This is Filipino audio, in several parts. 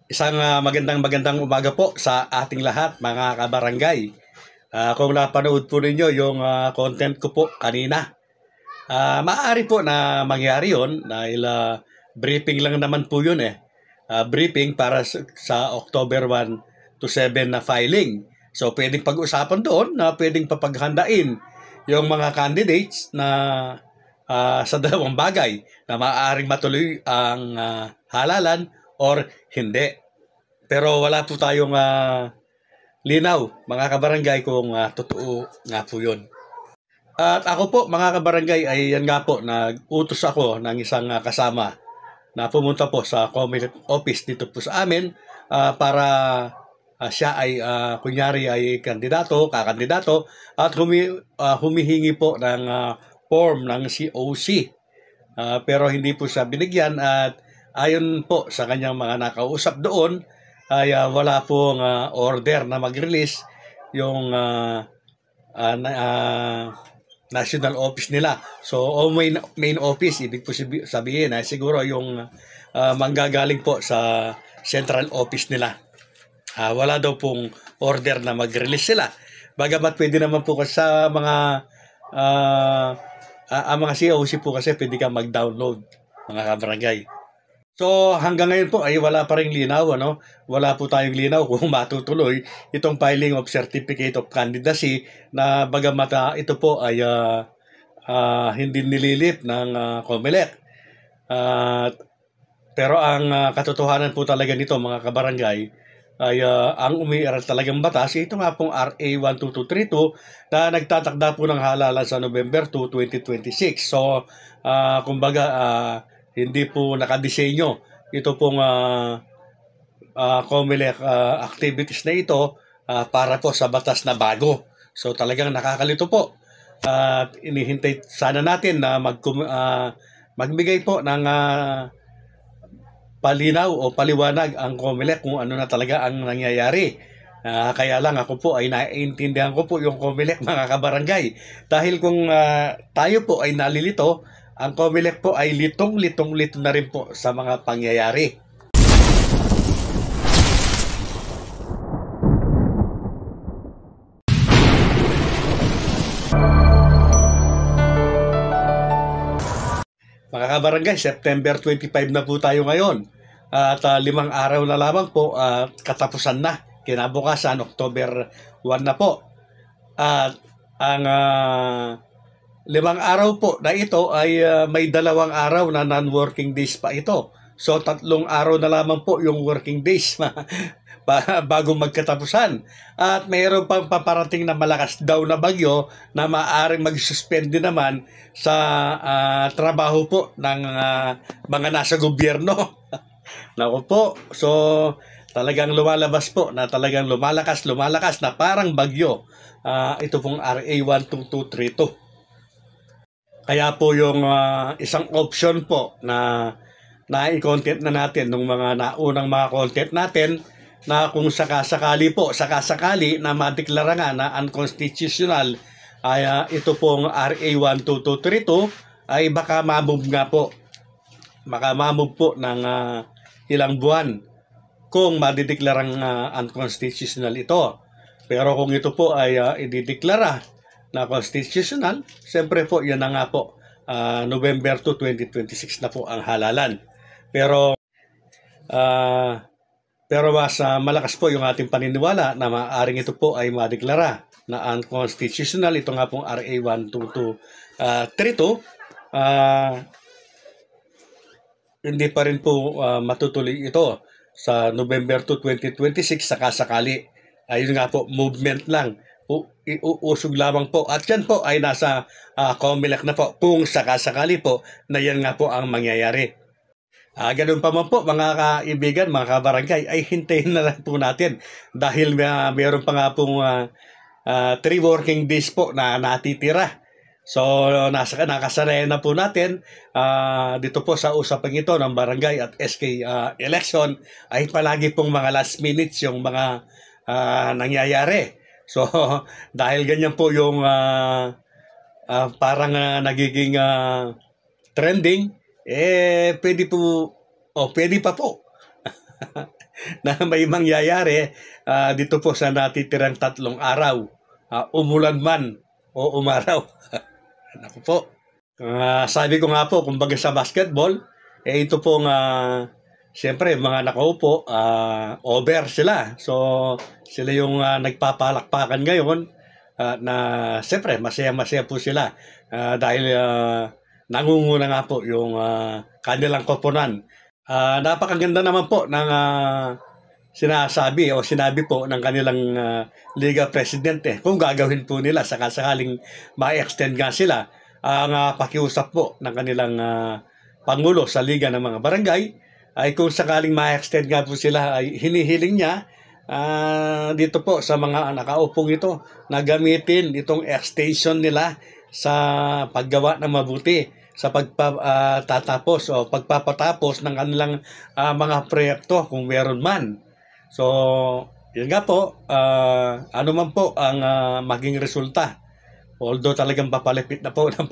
Isang magandang umaga po sa ating lahat mga kabarangay. Kung napanood po ninyo yung content ko po kanina, maaari po na mangyari yun dahil briefing lang naman po yun eh. Briefing para sa October 1 to 7 na filing. So pwedeng pag-usapan doon na pwedeng papaghandain yung mga candidates na sa dalawang bagay na maaaring matuloy ang halalan or hindi. Pero wala po tayong linaw, mga kabarangay, kung totoo nga po yun. At ako po, mga kabarangay, ay yan nga po, nag-utos ako ng isang kasama na pumunta po sa Comelec office dito po sa amin para siya ay kunyari ay kakandidato at humihingi po ng form ng COC. Pero hindi po siya binigyan at ayon po sa kanyang mga nakausap doon ay wala pong order na mag-release yung national office nila. So, main office, ibig po sabihin ay siguro yung manggagaling po sa central office nila. Wala daw pong order na mag-release sila. Bagamat pwede naman po kasi sa mga ang mga COC po kasi pwede ka mag-download, mga kabarangay. So hanggang ngayon po ay wala pa ring linaw, ano? Wala po tayong linaw kung matutuloy itong filing of Certificate of Candidacy na bagamat ito po ay hindi nililip ng Comelec. Pero ang katotohanan po talaga nito, mga kabarangay, ay ang umiiral talagang batas, ito nga pong RA 12232 na nagtatakda po ng halalan sa November 2, 2026. So, kumbaga, hindi po nakadisenyo ito pong Comelec activities na ito para po sa batas na bago. So, talagang nakakalito po. At inihintay sana natin na magbigay po ng palinaw o paliwanag ang Comelec kung ano na talaga ang nangyayari. Kaya lang ako po ay naiintindihan ko po yung Comelec, mga kabarangay. Dahil kung tayo po ay nalilito, ang Comelec po ay litong na rin po sa mga pangyayari. Mga kabarangay, September 25 na po tayo ngayon. At 5 araw na lamang po katapusan na. Kinabukasan, October 1 na po. At ang 5 araw po na ito ay may 2 araw na non-working days pa ito. So 3 araw na lamang po yung working days bago magkatapusan. At mayroon pang paparating na malakas daw na bagyo na maaaring mag-suspend din naman sa trabaho po ng mga nasa gobyerno. Naku po, so talagang lumalabas po na talagang lumalakas na parang bagyo. Ito pong RA 12232. Kaya po yung isang option po na i-content na natin ng mga naunang mga content natin na kung sakasakali na madeklara nga na unconstitutional ay ito pong RA 12232 ay baka mamove nga po. Baka mamove po ng ilang buwan kung madideklarang unconstitutional ito. Pero kung ito po ay idideklara na constitutional, siyempre po yan na nga po, November 2, 2026 na po ang halalan. Pero mas malakas po yung ating paniniwala na maaaring ito po ay madeklara na unconstitutional. Ito nga pong RA 12232. Hindi pa rin po matutuloy ito sa November 2, 2026 sakasakali. Ayun nga po, movement lang. Uusog lamang po. At yan po ay nasa Comelec na po kung sakasakali po na yan nga po ang mangyayari. Ganun pa man po, mga kaibigan, mga kabarangay, ay hintayin na lang po natin dahil mayroon pa nga pong 3 working days po na natitira. So, nakasanayan na po natin dito po sa usapang ito ng barangay at SK election ay palagi pong mga last minutes yung mga nangyayari. So, dahil ganyan po yung parang nagiging trending, pwede pa po na may mangyayari dito po sa natitirang 3 araw. Umulan man o umaraw. Naku po. Sabi ko nga po, kumbaga sa basketball, ito pong siyempre mga nakaupo, over sila. So sila yung nagpapalakpakan ngayon na siyempre masaya-masaya po sila dahil nangunguna nga po yung kanilang koponan. Napakaganda naman po ng sinabi po ng kanilang Liga Presidente kung gagawin po nila sakaling ma-extend nga sila ang pakiusap po ng kanilang Pangulo sa Liga ng mga Barangay ay kung sakaling ma-extend nga po sila ay hinihiling niya dito po sa mga nakaupong ito na gamitin itong extension nila sa paggawa ng mabuti sa pagtatapos o pagpapatapos ng kanilang mga proyekto kung meron man. So, yun nga po, ano man po ang maging resulta. Although talagang papalapit na po ng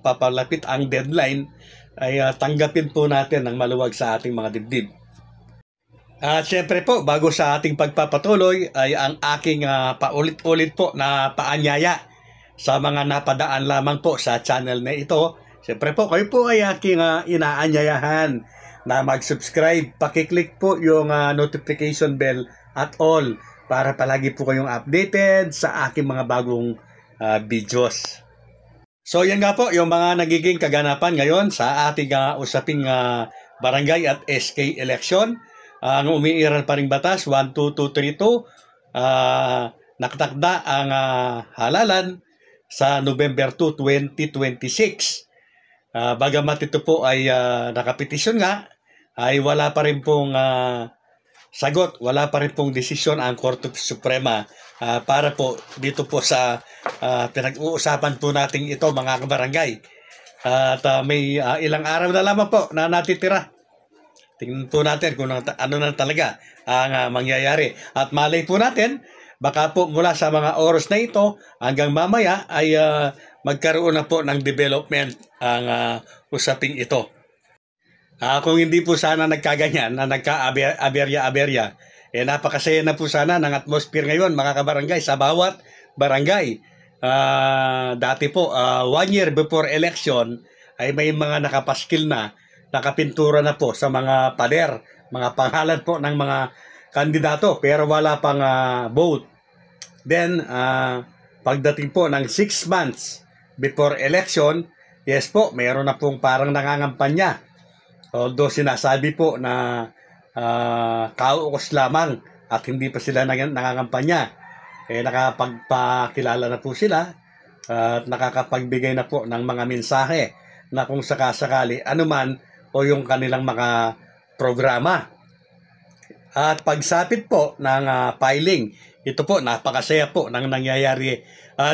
papalapit ang deadline, ay tanggapin po natin ang maluwag sa ating mga dibdib. At syempre po, bago sa ating pagpapatuloy, ay ang aking paulit-ulit po na paanyaya sa mga napadaan lamang po sa channel na ito. Syempre po, kayo po ay aking inaanyayahan na mag-subscribe. Pakiclick po yung notification bell at all para palagi po kayong updated sa aking mga bagong videos. So yan nga po yung mga nagiging kaganapan ngayon sa ating usaping barangay at SK election. Ang umiiral pa ring batas 12232 nakatakda ang halalan sa November 2, 2026. Bagamat ito po ay nakapetisyon nga, ay wala pa rin pong sagot, wala pa rin pong desisyon ang Korte Suprema para po dito po sa pinag-uusapan po natin ito mga kabarangay. At may ilang araw na lamang po na natitira. Tingnan po natin kung ano na talaga ang mangyayari. At malay po natin, baka po mula sa mga oras na ito hanggang mamaya ay magkaroon na po ng development ang usaping ito. Kung hindi po sana nagkaganyan, na nagka-aberya-aberya, napakasaya na po sana ng atmosphere ngayon mga kabarangay sa bawat barangay. Dati po, 1 year before election, ay may mga nakapaskil na, nakapintura na po sa mga pader, mga pangalan po ng mga kandidato, pero wala pang vote. Then, pagdating po ng 6 months before election, yes po, mayroon na pong parang nangangampanya. Although sinasabi po na kaukos lamang at hindi pa sila nangangampanya, nakapagpakilala na po sila at nakakapagbigay na po ng mga mensahe na kung sakasakali anuman o yung kanilang mga programa. At pagsapit po ng filing, ito po napakasaya po ng nangyayari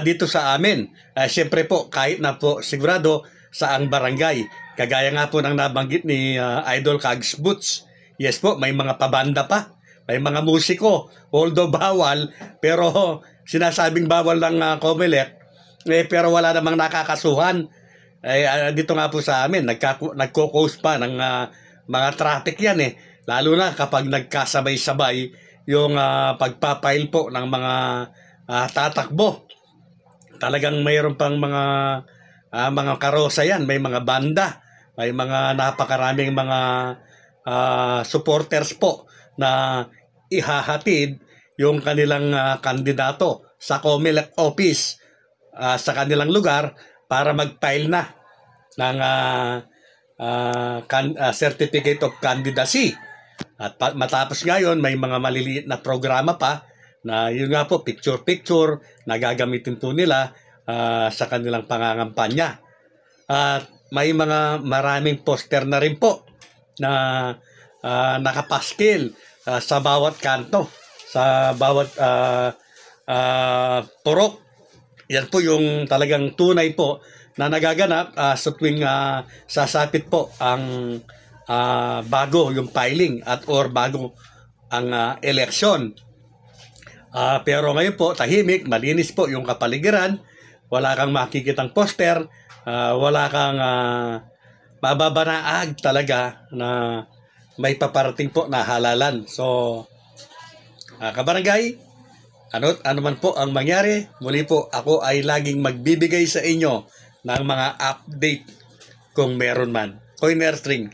dito sa amin. Siyempre po kahit na po sigurado sa ang barangay, kagaya nga po ng nabanggit ni Idol Kags Boots. Yes po, may mga pabanda pa, may mga musiko, although bawal, pero sinasabing bawal ng COMELEC, pero wala namang nakakasuhan. Dito nga po sa amin, nagko-cause pa ng mga traffic yan lalo na kapag nagkasabay-sabay yung pagpapile po ng mga tatakbo. Talagang mayroon pang mga karosa yan, may mga banda, may mga napakaraming mga supporters po na ihahatid yung kanilang kandidato sa COMELEC office sa kanilang lugar para mag-file na ng certificate of candidacy. At matapos ngayon, may mga maliliit na programa pa na yun nga po, picture-picture na gagamitin po nila sa kanilang pangangampanya. At may maraming poster na rin po na nakapaskil sa bawat kanto, sa bawat purok. Yan po yung talagang tunay po na nagaganap sa tuwing sasapit po ang bago yung filing at or bago ang eleksyon. Pero ngayon po, tahimik, malinis po yung kapaligiran, wala kang makikitang poster, wala kang mababanaag talaga na may paparating po na halalan. So, kabarangay, ano man po ang mangyari, muli po ako ay laging magbibigay sa inyo ng mga update kung meron man. Coin Airstream.